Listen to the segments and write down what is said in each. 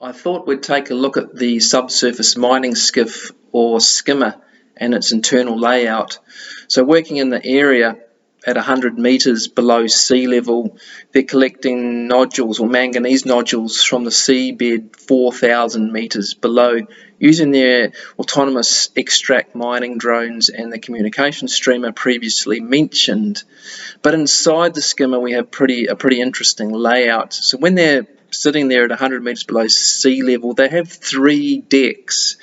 I thought we'd take a look at the subsurface mining skiff, or skimmer, and its internal layout. So working in the area at 100 metres below sea level, they're collecting nodules or manganese nodules from the seabed 4,000 metres below, using their autonomous extract mining drones and the communication streamer previously mentioned. But inside the skimmer we have a pretty interesting layout. So when they're sitting there at 100 metres below sea level, they have 3 decks.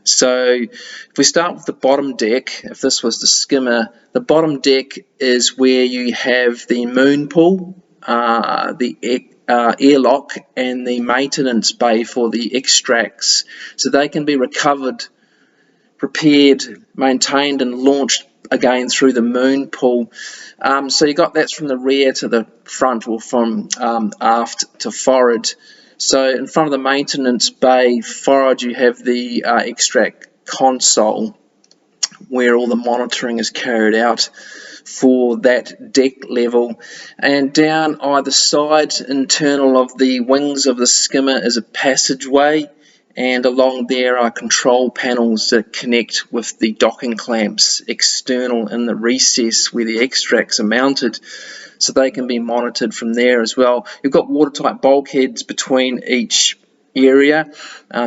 So if we start with the bottom deck, if this was the skimmer, the bottom deck is where you have the moon pool, the airlock, and the maintenance bay for the extracts. So they can be recovered, prepared, maintained, and launched again through the moon pool. So you got that's from the rear to the front, or from aft to forward. So in front of the maintenance bay forward, you have the extract console, where all the monitoring is carried out for that deck level. And down either side, internal of the wings of the skimmer, is a passageway, and along there are control panels that connect with the docking clamps external in the recess where the extracts are mounted, so they can be monitored from there as well. You've got watertight bulkheads between each area,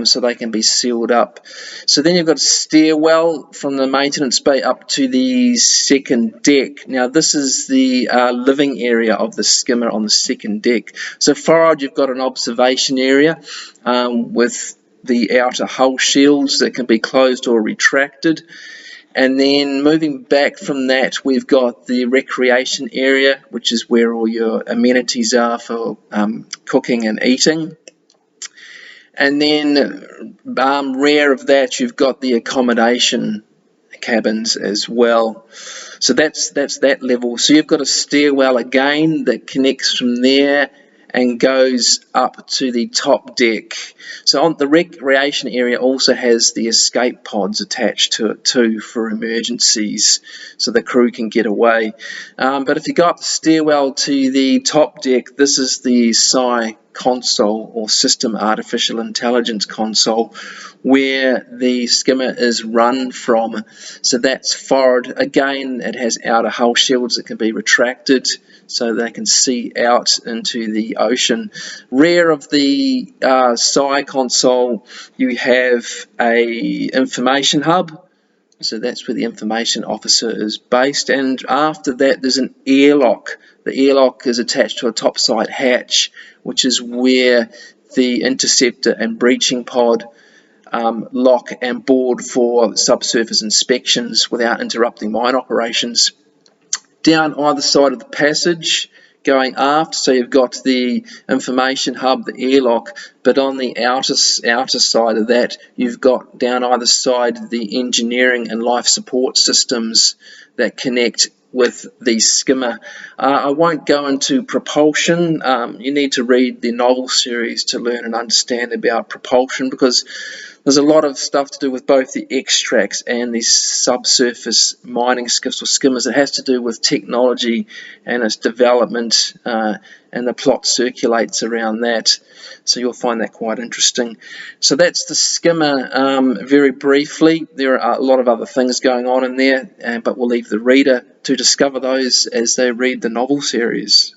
so they can be sealed up. So then you've got a stairwell from the maintenance bay up to the second deck. Now this is the living area of the skimmer on the second deck. So forward you've got an observation area with the outer hull shields that can be closed or retracted. And then moving back from that, we've got the recreation area, which is where all your amenities are for cooking and eating. And then rear of that, you've got the accommodation cabins as well. So that's that level. So you've got a stairwell again that connects from there and goes up to the top deck. So on the recreation area also has the escape pods attached to it too, for emergencies, so the crew can get away. But if you go up the stairwell to the top deck, this is the SI console, or System Artificial Intelligence console, where the skimmer is run from. So that's forward. Again, it has outer hull shields that can be retracted so they can see out into the ocean. Rear of the SI console, you have a information hub. So that's where the information officer is based, and after that there's an airlock. The airlock is attached to a topside hatch, which is where the interceptor and breaching pod lock and board for subsurface inspections without interrupting mine operations. Down either side of the passage, going aft, so you've got the information hub, the airlock, but on the outer side of that, you've got down either side the engineering and life support systems that connect with the skimmer. I won't go into propulsion. You need to read the novel series to learn and understand about propulsion, because there's a lot of stuff to do with both the extracts and the subsurface mining skiffs or skimmers. It has to do with technology and its development, and the plot circulates around that. So you'll find that quite interesting. So that's the skimmer very briefly. There are a lot of other things going on in there, but we'll leave the reader to discover those as they read the novel series.